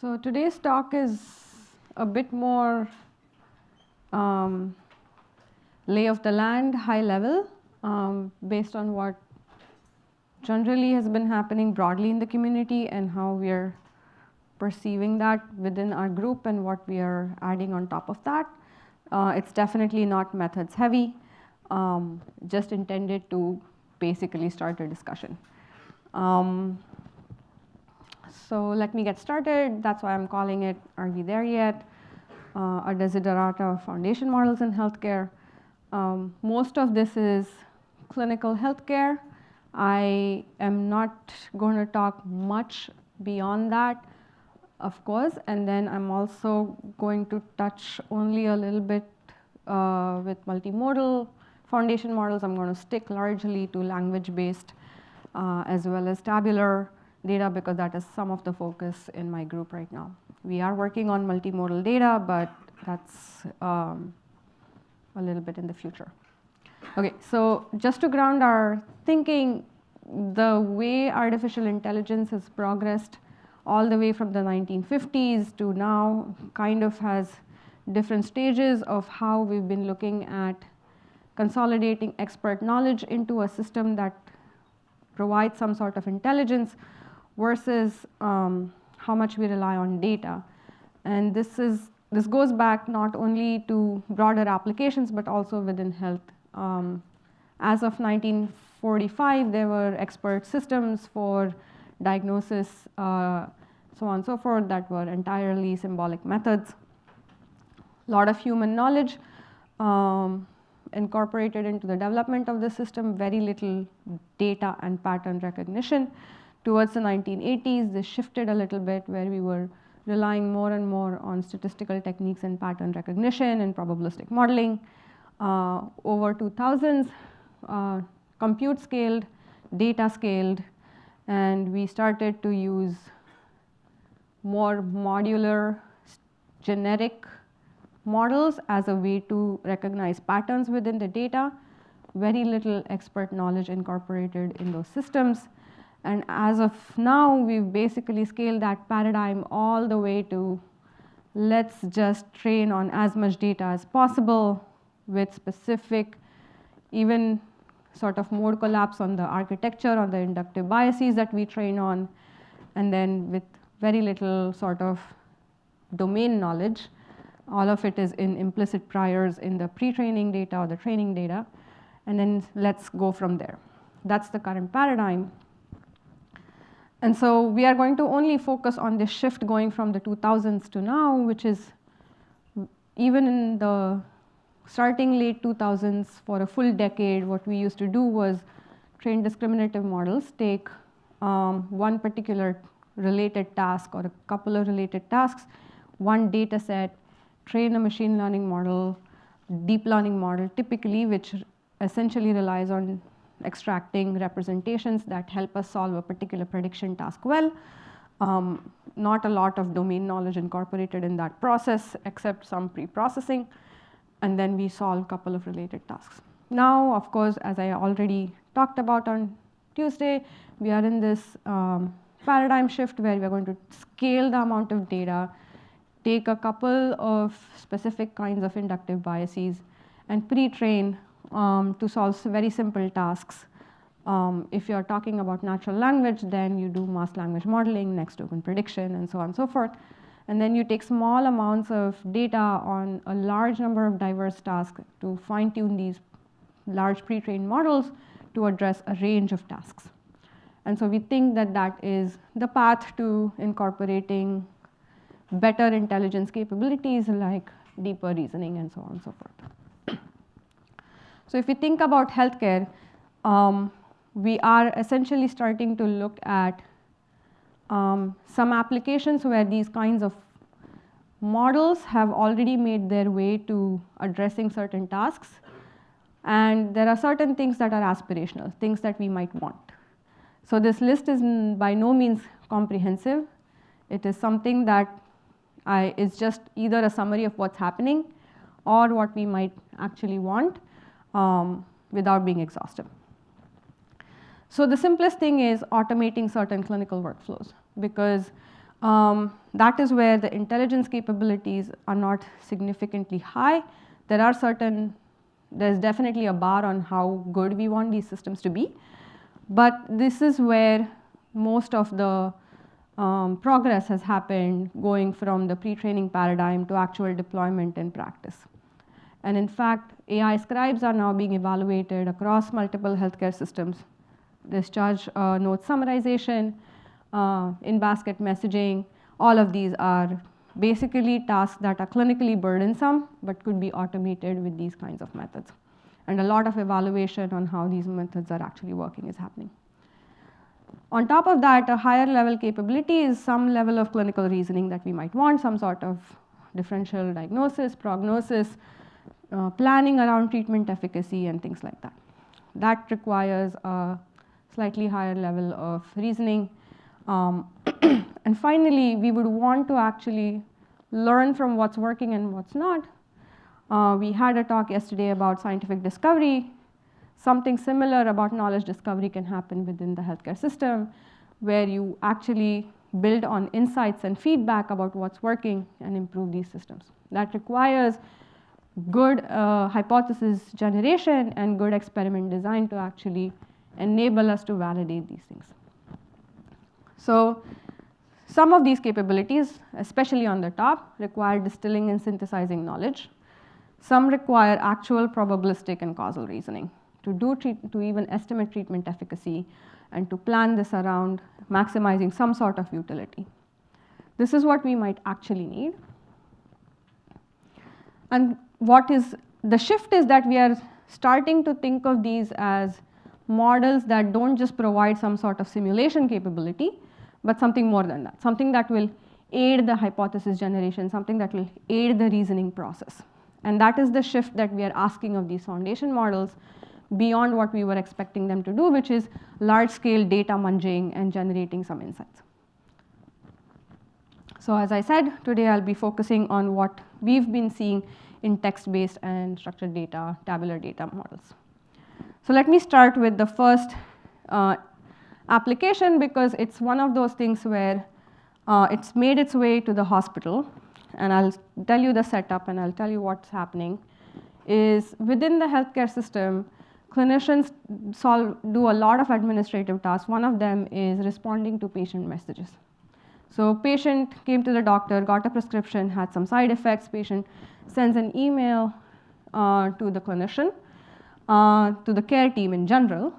So today's talk is a bit more lay of the land, high level, based on what generally has been happening broadly in the community and how we are perceiving that within our group and what we are adding on top of that. It's definitely not methods heavy, just intended to basically start a discussion. So let me get started. That's why I'm calling it Are We There Yet? A Desiderata of Foundation Models in Healthcare. Most of this is clinical healthcare. I am not going to talk much beyond that, of course, and then I'm also going to touch only a little bit with multimodal foundation models. I'm going to stick largely to language-based as well as tabular data because that is some of the focus in my group right now. We are working on multimodal data, but that's a little bit in the future. Okay, so just to ground our thinking, the way artificial intelligence has progressed all the way from the 1950s to now kind of has different stages of how we've been looking at consolidating expert knowledge into a system that provides some sort of intelligence versus how much we rely on data. And this goes back not only to broader applications, but also within health. As of 1945, there were expert systems for diagnosis, so on and so forth, that were entirely symbolic methods. A lot of human knowledge incorporated into the development of the system, very little data and pattern recognition. Towards the 1980s, this shifted a little bit where we were relying more and more on statistical techniques and pattern recognition and probabilistic modeling. Over 2000s, compute scaled, data scaled, and we started to use more modular, generic models as a way to recognize patterns within the data. Very little expert knowledge incorporated in those systems. And as of now, we've basically scaled that paradigm all the way to let's just train on as much data as possible with specific, even sort of mode collapse on the architecture, on the inductive biases that we train on, and then with very little sort of domain knowledge. All of it is in implicit priors in the pre-training data or the training data, and then let's go from there. That's the current paradigm. And so we are going to only focus on this shift going from the 2000s to now, which is even in the starting late 2000s for a full decade, what we used to do was train discriminative models, take one particular related task or a couple of related tasks, one data set, train a machine learning model, deep learning model, typically, which essentially relies on extracting representations that help us solve a particular prediction task well. Not a lot of domain knowledge incorporated in that process, except some pre-processing. And then we solve a couple of related tasks. Now, of course, as I already talked about on Tuesday, we are in this paradigm shift where we are going to scale the amount of data, take a couple of specific kinds of inductive biases, and pre-train to solve very simple tasks. If you're talking about natural language, then you do masked language modeling, next token prediction, and so on and so forth. And then you take small amounts of data on a large number of diverse tasks to fine-tune these large pre-trained models to address a range of tasks. And so we think that that is the path to incorporating better intelligence capabilities like deeper reasoning and so on and so forth. So if we think about healthcare, we are essentially starting to look at some applications where these kinds of models have already made their way to addressing certain tasks. And there are certain things that are aspirational, things that we might want. So this list is by no means comprehensive. It is something that is just either a summary of what's happening or what we might actually want without being exhaustive. So the simplest thing is automating certain clinical workflows, because That is where the intelligence capabilities are not significantly high. There's definitely a bar on how good we want these systems to be. But this is where most of the progress has happened, going from the pre-training paradigm to actual deployment in practice. And in fact, AI scribes are now being evaluated across multiple healthcare systems. Discharge note summarization, in-basket messaging, all of these are basically tasks that are clinically burdensome but could be automated with these kinds of methods. And a lot of evaluation on how these methods are actually working is happening. On top of that, a higher level capability is some level of clinical reasoning that we might want, some sort of differential diagnosis, prognosis, planning around treatment efficacy, and things like that. That requires a slightly higher level of reasoning. And finally, we would want to actually learn from what's working and what's not. We had a talk yesterday about scientific discovery. Something similar about knowledge discovery can happen within the healthcare system, where you actually build on insights and feedback about what's working and improve these systems. That requires good hypothesis generation and good experiment design to actually enable us to validate these things. So some of these capabilities, especially on the top, require distilling and synthesizing knowledge. Some require actual probabilistic and causal reasoning to even estimate treatment efficacy and to plan this around maximizing some sort of utility. This is what we might actually need. And what is the shift is that we are starting to think of these as models that don't just provide some sort of simulation capability, but something more than that, something that will aid the hypothesis generation, something that will aid the reasoning process. And that is the shift that we are asking of these foundation models beyond what we were expecting them to do, which is large-scale data munging and generating some insights. So as I said, today I'll be focusing on what we've been seeing in text-based and structured data, tabular data models. So let me start with the first application, because it's one of those things where it's made its way to the hospital. And I'll tell you the setup and I'll tell you what's happening. Is within the healthcare system, clinicians do a lot of administrative tasks. One of them is responding to patient messages. So patient came to the doctor, got a prescription, had some side effects. Patient sends an email to the clinician, to the care team in general.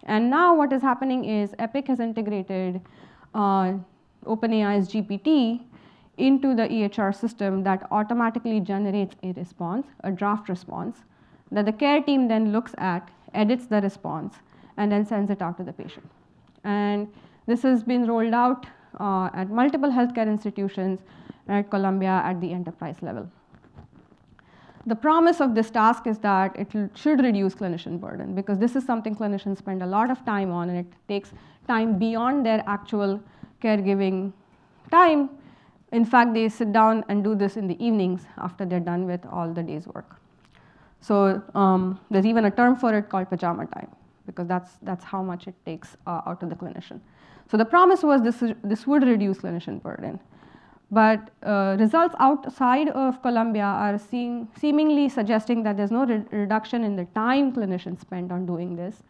And now what is happening is Epic has integrated OpenAI's GPT into the EHR system that automatically generates a response, a draft response, that the care team then looks at, edits the response, and then sends it out to the patient. And this has been rolled out at multiple healthcare institutions at Columbia at the enterprise level. The promise of this task is that it should reduce clinician burden, because this is something clinicians spend a lot of time on, and it takes time beyond their actual caregiving time. In fact, they sit down and do this in the evenings after they're done with all the day's work. So there's even a term for it called pajama time, because that's how much it takes out of the clinician. So the promise was this would reduce clinician burden. But results outside of Columbia are seemingly suggesting that there's no reduction in the time clinicians spend on doing this.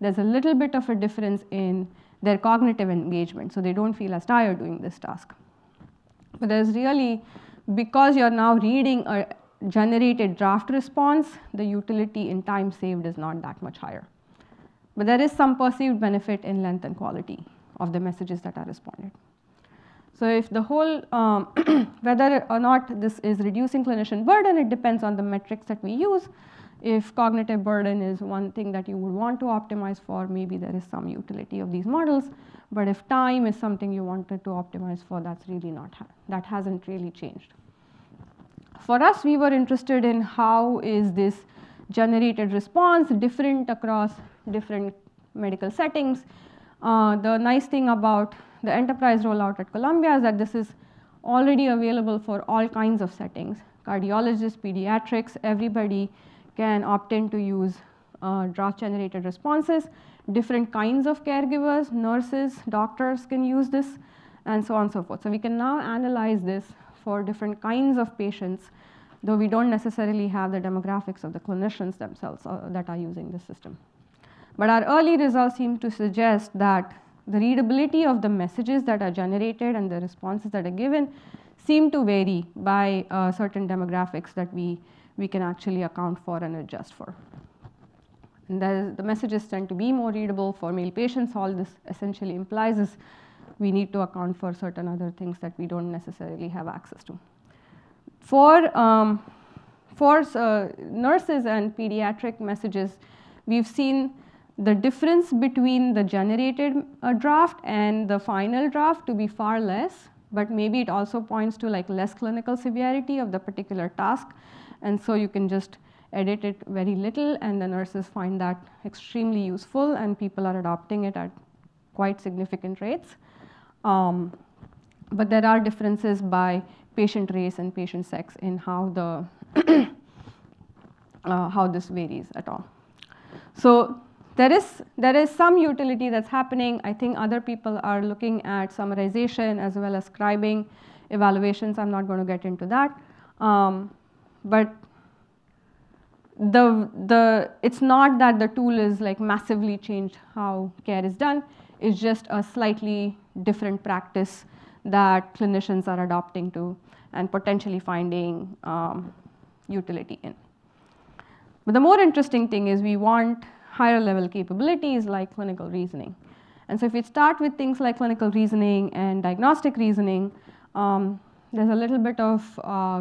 There's a little bit of a difference in their cognitive engagement, so they don't feel as tired doing this task. But there's really, because you're now reading a generated draft response, the utility in time saved is not that much higher. But there is some perceived benefit in length and quality of the messages that are responded. So if the whole, whether or not this is reducing clinician burden, it depends on the metrics that we use. If cognitive burden is one thing that you would want to optimize for, maybe there is some utility of these models. But if time is something you wanted to optimize for, that's really not, that hasn't really changed. For us, we were interested in how is this generated response different across different medical settings. The nice thing about the enterprise rollout at Columbia is that this is already available for all kinds of settings. Cardiologists, pediatrics, everybody can opt in to use draft-generated responses. Different kinds of caregivers, nurses, doctors can use this. and so on and so forth. So we can now analyze this for different kinds of patients, though we don't necessarily have the demographics of the clinicians themselves that are using this system. But our early results seem to suggest that the readability of the messages that are generated and the responses that are given seem to vary by certain demographics that we can actually account for and adjust for. And the messages tend to be more readable for male patients. All this essentially implies is we need to account for certain other things that we don't necessarily have access to. For nurses and pediatric messages, we've seen the difference between the generated draft and the final draft to be far less, but maybe it also points to like less clinical severity of the particular task. And so you can just edit it very little, and the nurses find that extremely useful, and people are adopting it at quite significant rates. But there are differences by patient race and patient sex in how how this varies at all. So there is some utility that's happening. I think other people are looking at summarization as well as scribing evaluations. I'm not going to get into that. But it's not that the tool is like massively changed how care is done. It's just a slightly different practice that clinicians are adopting to and potentially finding utility in. But the more interesting thing is we want higher level capabilities like clinical reasoning. And so if we start with things like clinical reasoning and diagnostic reasoning, there's a little bit of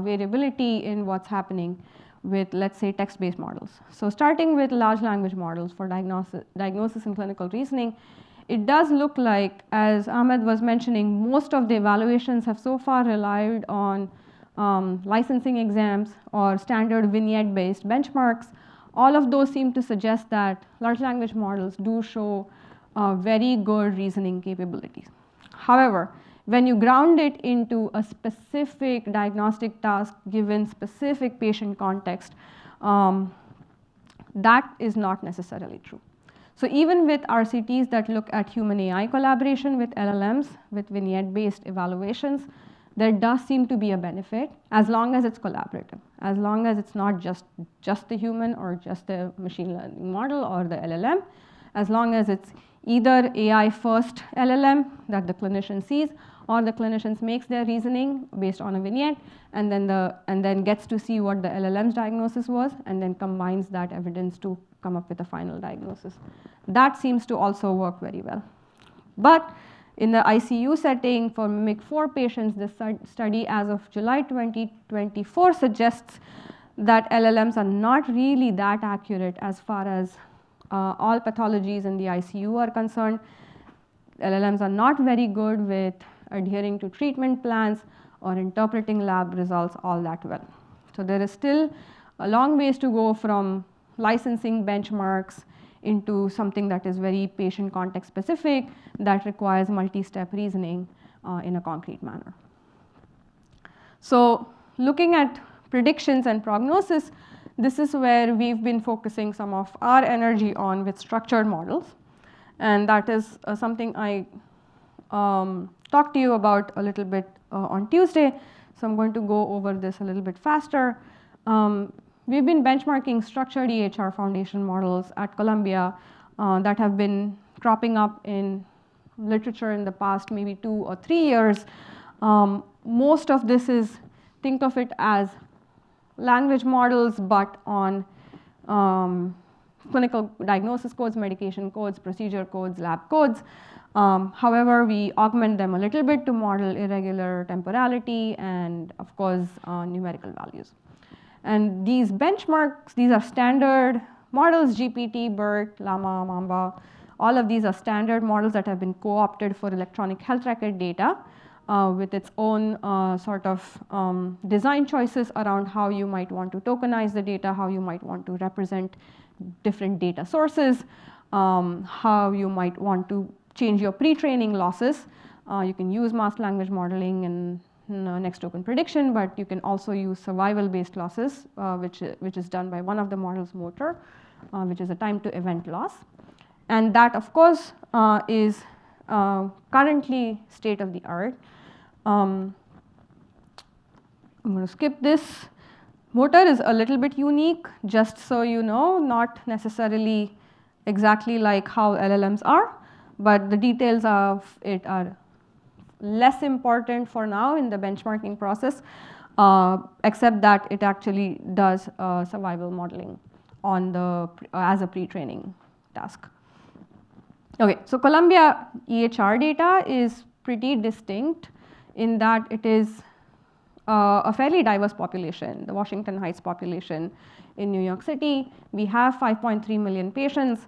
variability in what's happening with, let's say, text-based models. So starting with large language models for diagnosis and clinical reasoning, it does look like, as Ahmed was mentioning, most of the evaluations have so far relied on licensing exams or standard vignette-based benchmarks. All of those seem to suggest that large language models do show very good reasoning capabilities. However, when you ground it into a specific diagnostic task given specific patient context, that is not necessarily true. So even with RCTs that look at human AI collaboration with LLMs, with vignette-based evaluations, there does seem to be a benefit as long as it's collaborative, as long as it's not just the human or just the machine learning model or the LLM, as long as it's either AI first LLM that the clinician sees, or the clinician makes their reasoning based on a vignette and then gets to see what the LLM's diagnosis was and then combines that evidence to come up with a final diagnosis. That seems to also work very well. But in the ICU setting for MIG-4 patients, this study as of July 2024 suggests that LLMs are not really that accurate as far as all pathologies in the ICU are concerned. LLMs are not very good with adhering to treatment plans or interpreting lab results all that well. So there is still a long ways to go from licensing benchmarks into something that is very patient context specific that requires multi-step reasoning in a concrete manner. So looking at predictions and prognosis, this is where we've been focusing some of our energy on with structured models. And that is something I talked to you about a little bit on Tuesday. So I'm going to go over this a little bit faster. We've been benchmarking structured EHR foundation models at Columbia that have been cropping up in literature in the past maybe 2 or 3 years. Most of this is, think of it as language models, but on clinical diagnosis codes, medication codes, procedure codes, lab codes. However, we augment them a little bit to model irregular temporality and, of course, numerical values. And these benchmarks, these are standard models, GPT, BERT, Llama, Mamba. All of these are standard models that have been co-opted for electronic health record data with its own sort of design choices around how you might want to tokenize the data, how you might want to represent different data sources, how you might want to change your pre-training losses. You can use masked language modeling and next token prediction, but you can also use survival-based losses, which is done by one of the models, Motor, which is a time to event loss. And that, of course, is currently state of the art. I'm going to skip this. Motor is a little bit unique, just so you know, not necessarily exactly like how LLMs are, but the details of it are less important for now in the benchmarking process, except that it actually does survival modeling on the as a pre-training task. Okay, so Columbia EHR data is pretty distinct in that it is a fairly diverse population, the Washington Heights population in New York City. We have 5.3 million patients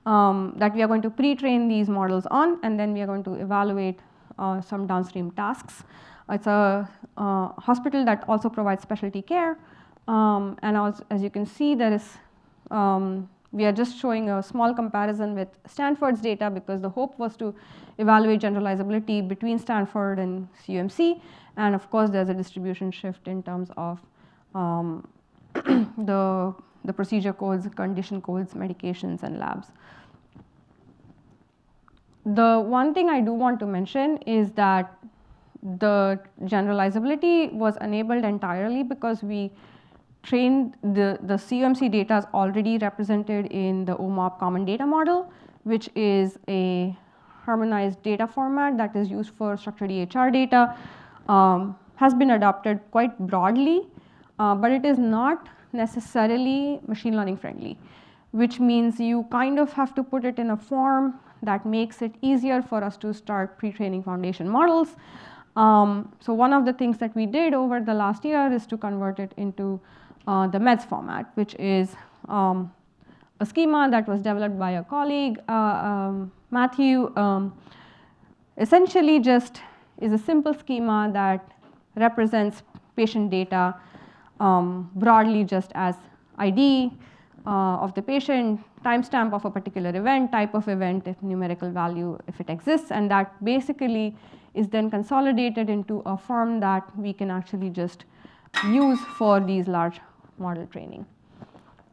that we are going to pre-train these models on, and then we are going to evaluate some downstream tasks. It's a hospital that also provides specialty care. And also, as you can see, there is, we are just showing a small comparison with Stanford's data because the hope was to evaluate generalizability between Stanford and UMC. And of course, there's a distribution shift in terms of the procedure codes, condition codes, medications, and labs. The one thing I do want to mention is that the generalizability was enabled entirely because we trained the CUMC data is already represented in the OMOP common data model, which is a harmonized data format that is used for structured EHR data, has been adopted quite broadly, but it is not necessarily machine learning friendly, which means you kind of have to put it in a form that makes it easier for us to start pre-training foundation models. So one of the things that we did over the last year is to convert it into the MEDS format, which is a schema that was developed by a colleague, Matthew. Essentially just is a simple schema that represents patient data broadly just as ID of the patient, timestamp of a particular event, type of event, if numerical value if it exists, and that basically is then consolidated into a form that we can actually just use for these large model training.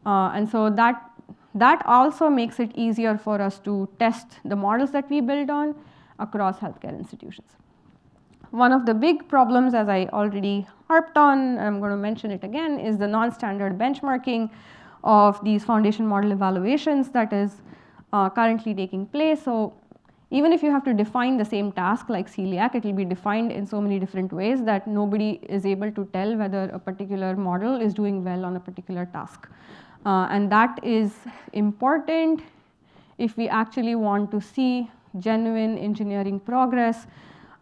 And so that also makes it easier for us to test the models that we build on across healthcare institutions. One of the big problems, as I already harped on, and I'm going to mention it again, is the non-standard benchmarking of these foundation model evaluations that is currently taking place. So even if you have to define the same task like celiac, it will be defined in so many different ways that nobody is able to tell whether a particular model is doing well on a particular task. And that is important if we actually want to see genuine engineering progress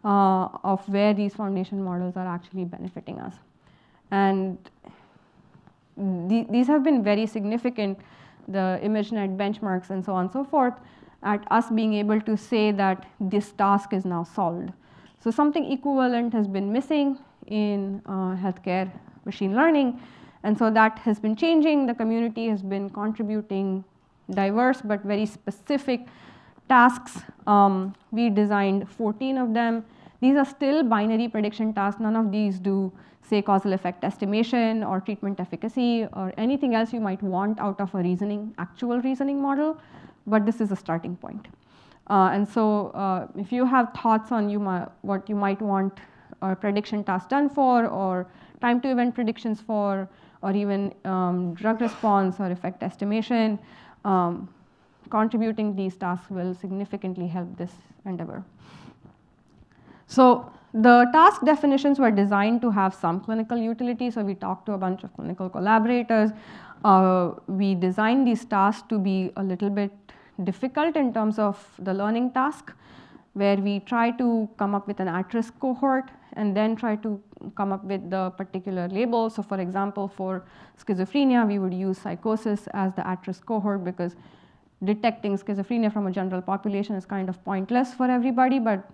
of where these foundation models are actually benefiting us. And these have been very significant, the ImageNet benchmarks and so on and so forth, at us being able to say that this task is now solved. So something equivalent has been missing in healthcare machine learning, and so that has been changing. The community has been contributing diverse but very specific tasks. We designed 14 of them. These are still binary prediction tasks. None of these do, say, causal effect estimation or treatment efficacy or anything else you might want out of a actual reasoning model, but this is a starting point. And so if you have thoughts on what you might want a prediction task done for, or time to event predictions for, or even drug response or effect estimation, contributing these tasks will significantly help this endeavor. So the task definitions were designed to have some clinical utility. So we talked to a bunch of clinical collaborators. We designed these tasks to be a little bit difficult in terms of the learning task, where we try to come up with an at-risk cohort and then try to come up with the particular label. So for example, for schizophrenia, we would use psychosis as the at-risk cohort because detecting schizophrenia from a general population is kind of pointless for everybody, but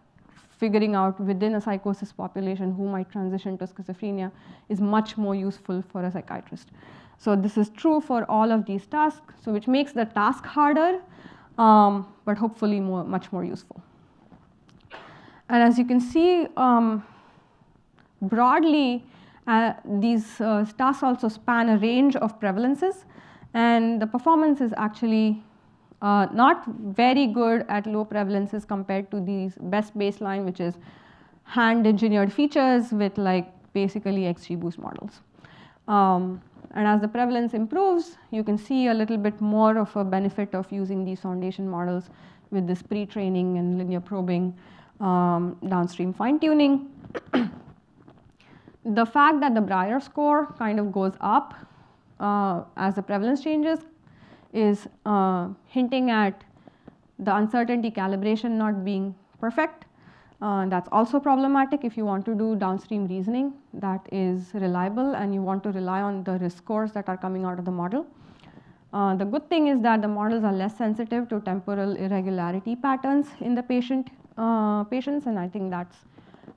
figuring out within a psychosis population who might transition to schizophrenia is much more useful for a psychiatrist. So this is true for all of these tasks, so which makes the task harder, but hopefully much more useful. And as you can see, broadly, these tasks also span a range of prevalences, and the performance is actually Not very good at low prevalences compared to these best baseline, which is hand engineered features with like basically XGBoost models. And as the prevalence improves, you can see a little bit more of a benefit of using these foundation models with this pre-training and linear probing, downstream fine-tuning. The fact that the Breyer score kind of goes up as the prevalence changes is hinting at the uncertainty calibration not being perfect. That's also problematic if you want to do downstream reasoning that is reliable and you want to rely on the risk scores that are coming out of the model. The good thing is that the models are less sensitive to temporal irregularity patterns in the patients, and I think that's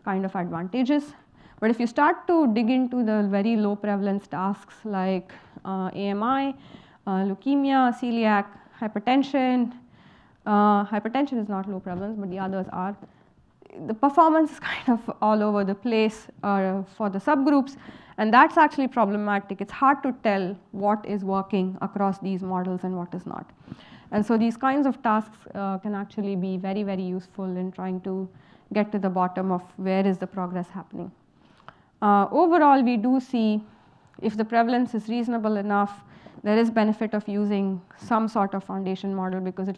kind of advantageous. But if you start to dig into the very low prevalence tasks like AMI, leukemia, celiac, hypertension, hypertension is not low prevalence, but the others are. The performance is kind of all over the place for the subgroups, and that's actually problematic. It's hard to tell what is working across these models and what is not. And so these kinds of tasks can actually be very, very useful in trying to get to the bottom of where is the progress happening. Overall, we do see if the prevalence is reasonable enough, there is benefit of using some sort of foundation model because it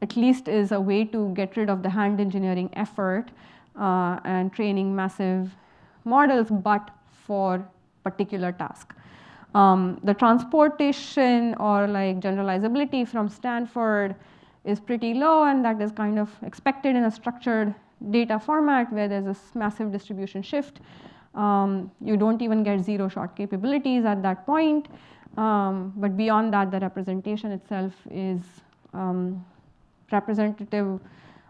at least is a way to get rid of the hand engineering effort and training massive models, but for particular task. The transportation or like generalizability from Stanford is pretty low, and that is kind of expected in a structured data format where there's this massive distribution shift. You don't even get zero-shot capabilities at that point, but beyond that, the representation itself is representative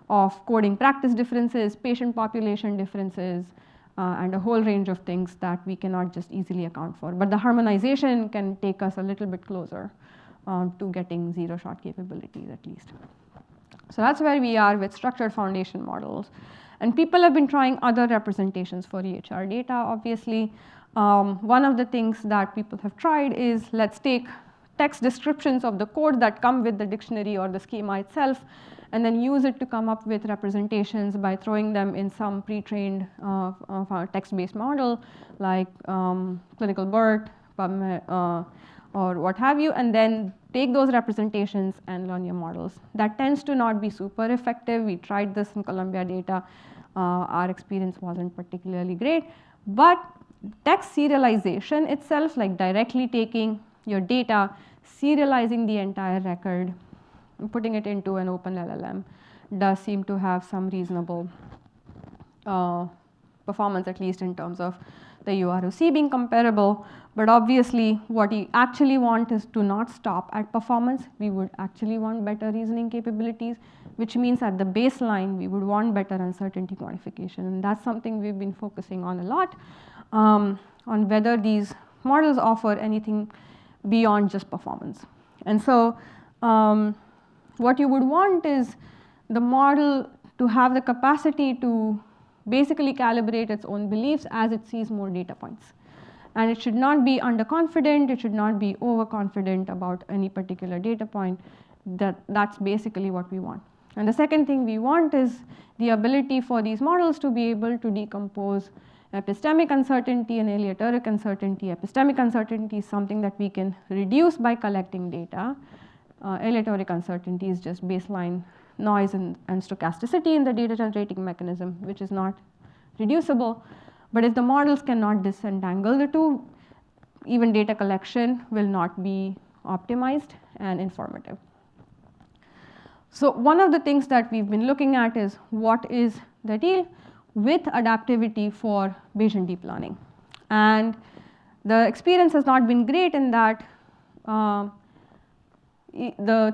of coding practice differences, patient population differences, and a whole range of things that we cannot just easily account for. But the harmonization can take us a little bit closer to getting zero-shot capabilities at least. So that's where we are with structured foundation models. And people have been trying other representations for EHR data, obviously. One of the things that people have tried is let's take text descriptions of the code that come with the dictionary or the schema itself, and then use it to come up with representations by throwing them in some pre-trained text-based model like Clinical BERT, PubMed, or what have you, and then take those representations and learn your models. That tends to not be super effective. We tried this in Columbia data. Our experience wasn't particularly great, but text serialization itself, like directly taking your data, serializing the entire record, and putting it into an open LLM, does seem to have some reasonable performance, at least in terms of the UROC being comparable. But obviously, what we actually want is to not stop at performance. We would actually want better reasoning capabilities, which means at the baseline, we would want better uncertainty quantification. And that's something we've been focusing on a lot, on whether these models offer anything beyond just performance. And so what you would want is the model to have the capacity to basically calibrate its own beliefs as it sees more data points. And it should not be underconfident, it should not be overconfident about any particular data point. That's basically what we want. And the second thing we want is the ability for these models to be able to decompose epistemic uncertainty and aleatoric uncertainty. Epistemic uncertainty is something that we can reduce by collecting data. Aleatoric uncertainty is just baseline noise and stochasticity in the data generating mechanism, which is not reducible. But if the models cannot disentangle the two, even data collection will not be optimized and informative. So one of the things that we've been looking at is what is the deal with adaptivity for Bayesian deep learning. And the experience has not been great in that the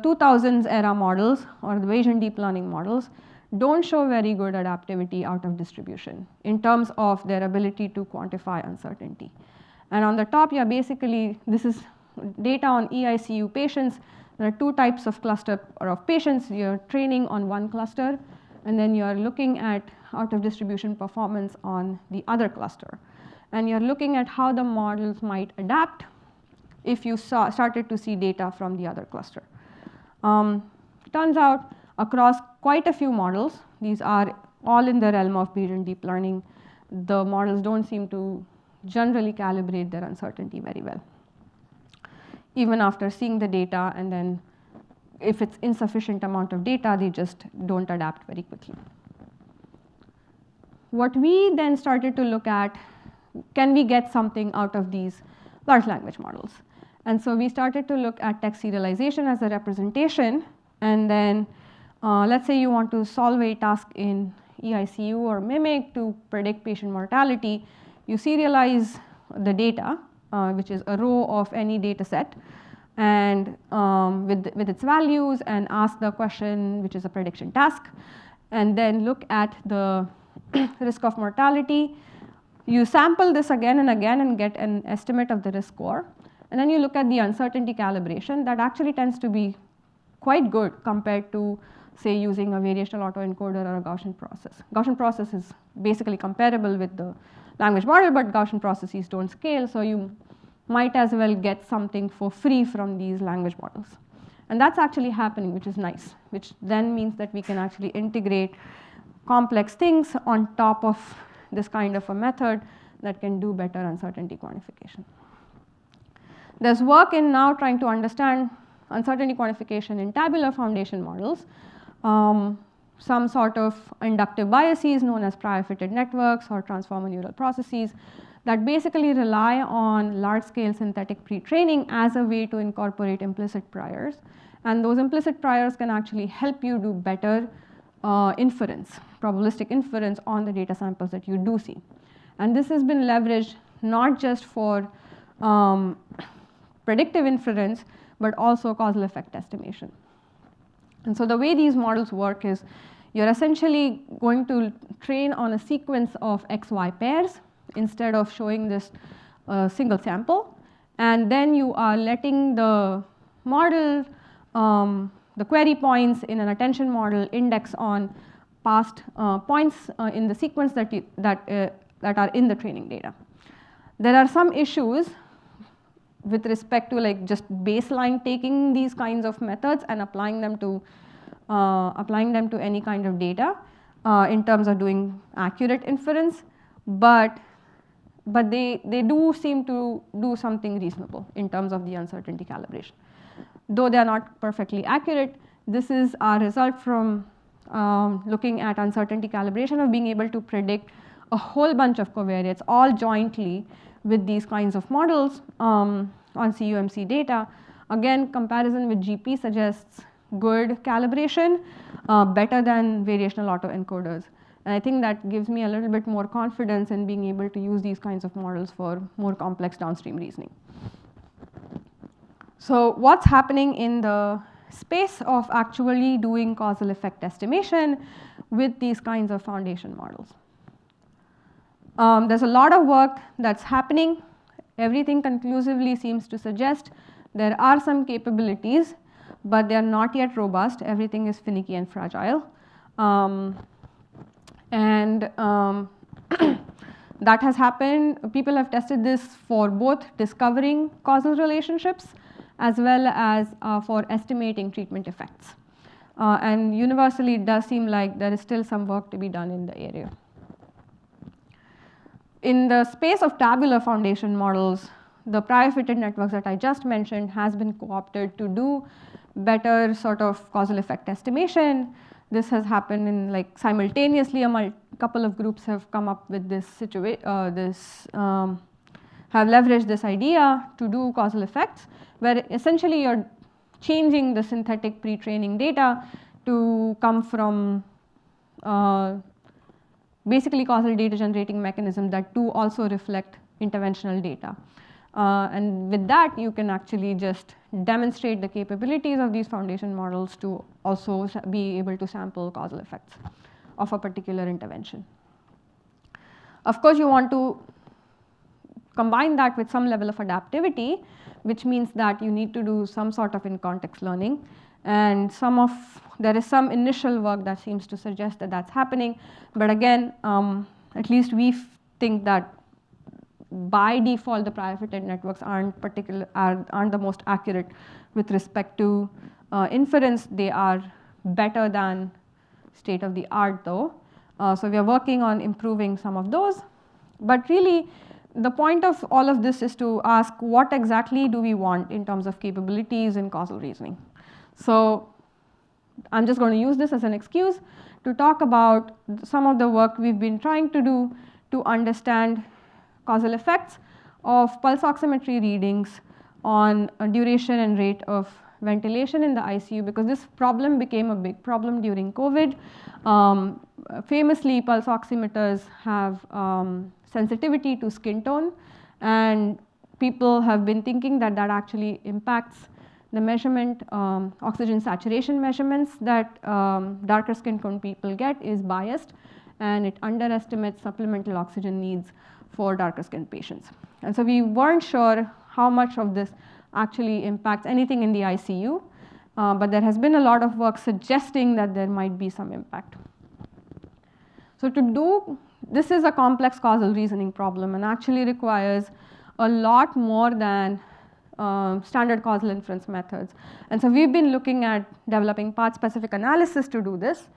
2000s era models or the Bayesian deep learning models don't show very good adaptivity out of distribution in terms of their ability to quantify uncertainty. And on the top, basically, this is data on EICU patients. There are two types of cluster or of patients. You're training on one cluster, and then you're looking at out of distribution performance on the other cluster. And you're looking at how the models might adapt if you started to see data from the other cluster. Turns out across quite a few models, these are all in the realm of Bayesian deep learning, the models don't seem to generally calibrate their uncertainty very well. Even after seeing the data, and then if it's insufficient amount of data, they just don't adapt very quickly. What we then started to look at, can we get something out of these large language models? And so we started to look at text serialization as a representation, and then let's say you want to solve a task in EICU or MIMIC to predict patient mortality. You serialize the data, which is a row of any data set, and with its values, and ask the question, which is a prediction task, and then look at the risk of mortality. You sample this again and again and get an estimate of the risk score. And then you look at the uncertainty calibration. That actually tends to be quite good compared to, say, using a variational autoencoder or a Gaussian process. Gaussian process is basically comparable with the language model, but Gaussian processes don't scale, so you might as well get something for free from these language models. And that's actually happening, which is nice, which then means that we can actually integrate complex things on top of this kind of a method that can do better uncertainty quantification. There's work in now trying to understand uncertainty quantification in tabular foundation models. Some sort of inductive biases known as prior fitted networks or transformer neural processes that basically rely on large-scale synthetic pre-training as a way to incorporate implicit priors. And those implicit priors can actually help you do better inference, probabilistic inference on the data samples that you do see. And this has been leveraged not just for predictive inference, but also causal effect estimation. And so the way these models work is you're essentially going to train on a sequence of XY pairs instead of showing this single sample. And then you are letting the model, the query points in an attention model index on past points in the sequence that are in the training data. There are some issues with respect to like just baseline taking these kinds of methods and applying them to any kind of data in terms of doing accurate inference, but they do seem to do something reasonable in terms of the uncertainty calibration. Though they are not perfectly accurate, this is our result from looking at uncertainty calibration of being able to predict a whole bunch of covariates all jointly with these kinds of models on CUMC data. Again, comparison with GP suggests good calibration, better than variational autoencoders. And I think that gives me a little bit more confidence in being able to use these kinds of models for more complex downstream reasoning. So what's happening in the space of actually doing causal effect estimation with these kinds of foundation models? There's a lot of work that's happening. Everything conclusively seems to suggest there are some capabilities, but they are not yet robust. Everything is finicky and fragile. That has happened. People have tested this for both discovering causal relationships as well as for estimating treatment effects. And universally, it does seem like there is still some work to be done in the area. In the space of tabular foundation models, the prior fitted networks that I just mentioned has been co-opted to do better sort of causal effect estimation. This has happened in like simultaneously. A couple of groups have come up with this have leveraged this idea to do causal effects, where essentially you're changing the synthetic pre-training data to come from basically causal data generating mechanisms that do also reflect interventional data. And with that, you can actually just demonstrate the capabilities of these foundation models to also be able to sample causal effects of a particular intervention. Of course, you want to combine that with some level of adaptivity, which means that you need to do some sort of in-context learning. And there is some initial work that seems to suggest that that's happening. But again, at least we think that by default, the prior fitted networks aren't the most accurate with respect to inference, they are better than state of the art though. So we are working on improving some of those. But really, the point of all of this is to ask what exactly do we want in terms of capabilities in causal reasoning. So I'm just going to use this as an excuse to talk about some of the work we've been trying to do to understand causal effects of pulse oximetry readings on duration and rate of ventilation in the ICU, because this problem became a big problem during COVID. Famously, pulse oximeters have sensitivity to skin tone, and people have been thinking that that actually impacts the measurement. Oxygen saturation measurements that darker skin tone people get is biased, and it underestimates supplemental oxygen needs for darker skin patients. And so we weren't sure how much of this actually impacts anything in the ICU, but there has been a lot of work suggesting that there might be some impact. So to do, this is a complex causal reasoning problem and actually requires a lot more than standard causal inference methods. And so we've been looking at developing path-specific analysis to do this.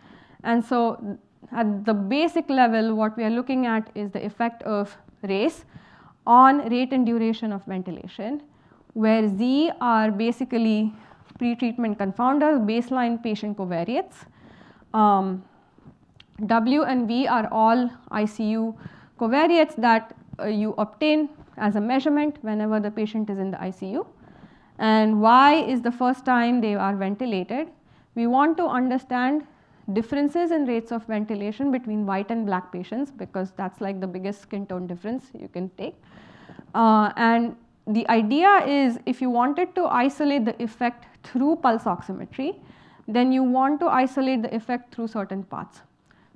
And so at the basic level, what we are looking at is the effect of race on rate and duration of ventilation, where Z are basically pre-treatment confounders, baseline patient covariates. W and V are all ICU covariates that you obtain as a measurement whenever the patient is in the ICU. And Y is the first time they are ventilated. We want to understand differences in rates of ventilation between white and black patients, because that's like the biggest skin tone difference you can take. And the idea is, if you wanted to isolate the effect through pulse oximetry, then you want to isolate the effect through certain paths.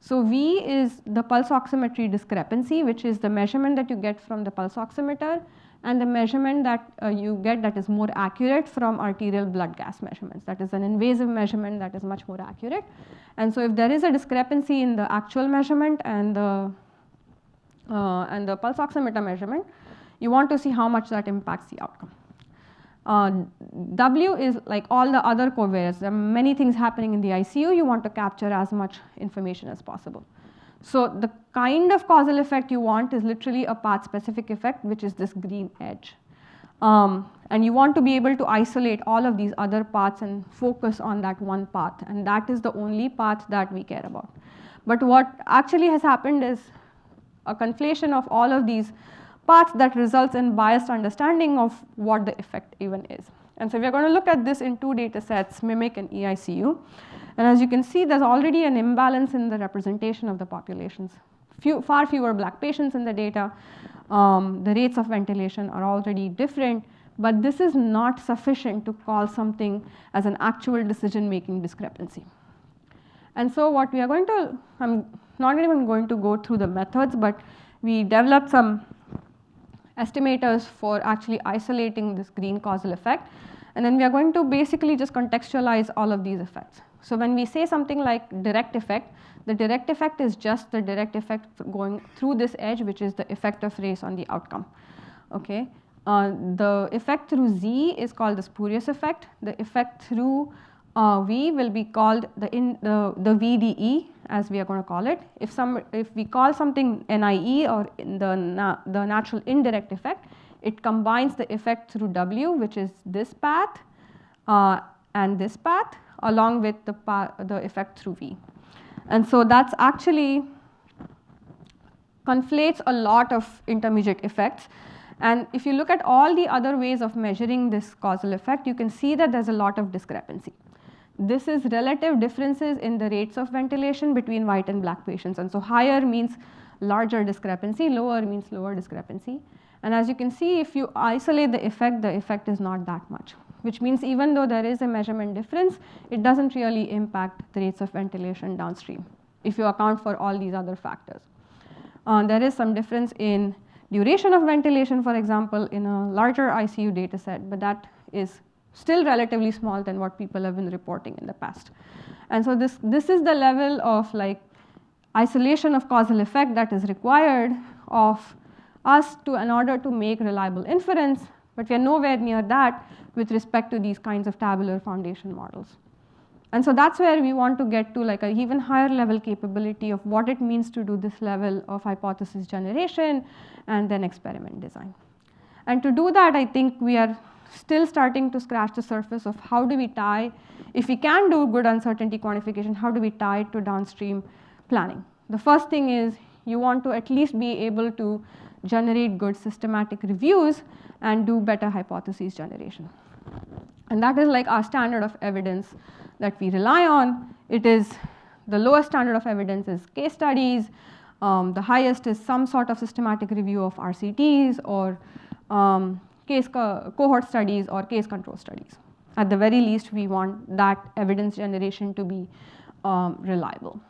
So V is the pulse oximetry discrepancy, which is the measurement that you get from the pulse oximeter, and the measurement that you get that is more accurate from arterial blood gas measurements. That is an invasive measurement that is much more accurate. And so if there is a discrepancy in the actual measurement and the pulse oximeter measurement, you want to see how much that impacts the outcome. W is like all the other covariates. There are many things happening in the ICU. You want to capture as much information as possible. So the kind of causal effect you want is literally a path-specific effect, which is this green edge. And you want to be able to isolate all of these other paths and focus on that one path. And that is the only path that we care about. But what actually has happened is a conflation of all of these paths that results in biased understanding of what the effect even is. And so we are going to look at this in two data sets, MIMIC and EICU. And as you can see, there's already an imbalance in the representation of the populations. Far fewer black patients in the data. The rates of ventilation are already different, but this is not sufficient to call something as an actual decision-making discrepancy. And so what we are going to, I'm not even going to go through the methods, but we developed some estimators for actually isolating this green causal effect. And then we are going to basically just contextualize all of these effects. So when we say something like direct effect, the direct effect is just the direct effect going through this edge, which is the effect of race on the outcome. Okay. The effect through Z is called the spurious effect. The effect through V will be called the VDE, as we are going to call it. If we call something NIE, or the natural indirect effect, it combines the effect through W, which is this path, and this path, along with the effect through V. And so that's actually conflates a lot of intermediate effects. And if you look at all the other ways of measuring this causal effect, you can see that there's a lot of discrepancy. This is relative differences in the rates of ventilation between white and black patients. And so higher means larger discrepancy, lower means lower discrepancy. And as you can see, if you isolate the effect is not that much, which means even though there is a measurement difference, it doesn't really impact the rates of ventilation downstream if you account for all these other factors. There is some difference in duration of ventilation, for example, in a larger ICU data set, but that is still relatively small than what people have been reporting in the past. And so this is the level of like isolation of causal effect that is required of us in order to make reliable inference But we are nowhere near that with respect to these kinds of tabular foundation models. And so that's where we want to get to like an even higher level capability of what it means to do this level of hypothesis generation and then experiment design. And to do that, I think we are still starting to scratch the surface of how do we tie, if we can do good uncertainty quantification, how do we tie it to downstream planning? The first thing is you want to at least be able to generate good systematic reviews and do better hypothesis generation. And that is like our standard of evidence that we rely on. It is the lowest standard of evidence is case studies. The highest is some sort of systematic review of RCTs or cohort studies or case control studies. At the very least, we want that evidence generation to be reliable.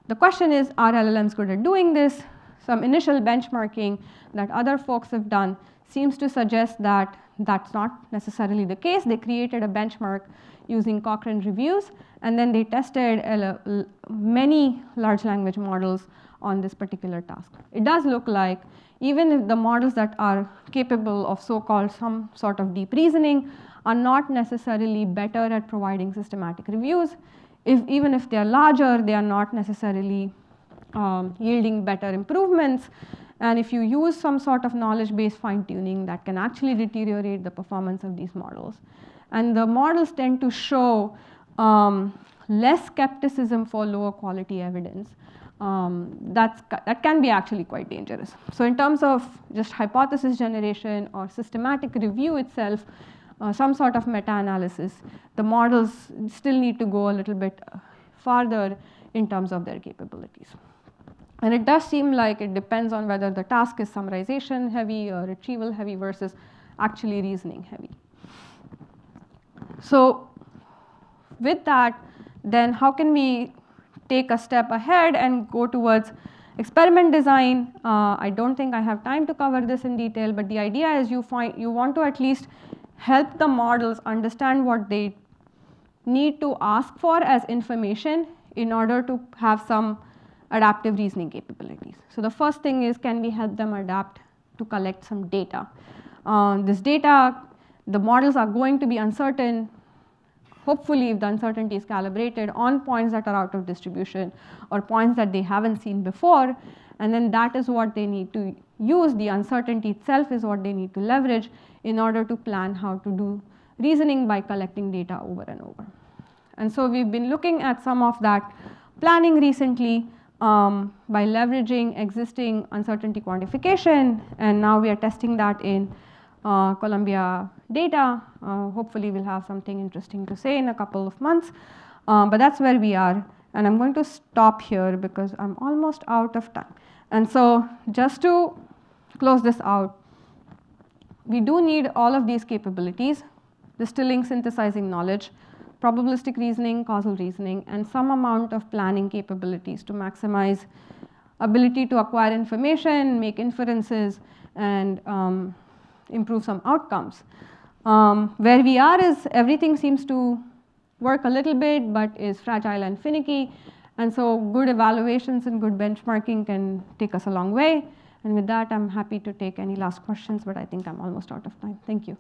The question is, are LLMs good at doing this? Some initial benchmarking that other folks have done seems to suggest that that's not necessarily the case. They created a benchmark using Cochrane reviews, and then they tested many large language models on this particular task. It does look like even if the models that are capable of so-called some sort of deep reasoning are not necessarily better at providing systematic reviews, even if they are larger, they are not necessarily yielding better improvements. And if you use some sort of knowledge-based fine-tuning, that can actually deteriorate the performance of these models. And the models tend to show less skepticism for lower quality evidence. That can be actually quite dangerous. So in terms of just hypothesis generation or systematic review itself, some sort of meta-analysis, the models still need to go a little bit farther in terms of their capabilities. And it does seem like it depends on whether the task is summarization heavy or retrieval heavy versus actually reasoning heavy. So with that, then how can we take a step ahead and go towards experiment design? I don't think I have time to cover this in detail, but the idea is you want to at least help the models understand what they need to ask for as information in order to have some adaptive reasoning capabilities. So the first thing is, can we help them adapt to collect some data? This data, the models are going to be uncertain. Hopefully, if the uncertainty is calibrated on points that are out of distribution or points that they haven't seen before, and then that is what they need to use. The uncertainty itself is what they need to leverage in order to plan how to do reasoning by collecting data over and over. And so we've been looking at some of that planning recently by leveraging existing uncertainty quantification, and now we are testing that in Columbia data. Hopefully we'll have something interesting to say in a couple of months, but that's where we are. And I'm going to stop here because I'm almost out of time. And so just to close this out, we do need all of these capabilities: distilling, synthesizing knowledge, probabilistic reasoning, causal reasoning, and some amount of planning capabilities to maximize ability to acquire information, make inferences, and improve some outcomes. Where we are is everything seems to work a little bit, but is fragile and finicky. And so good evaluations and good benchmarking can take us a long way. And with that, I'm happy to take any last questions, but I think I'm almost out of time. Thank you.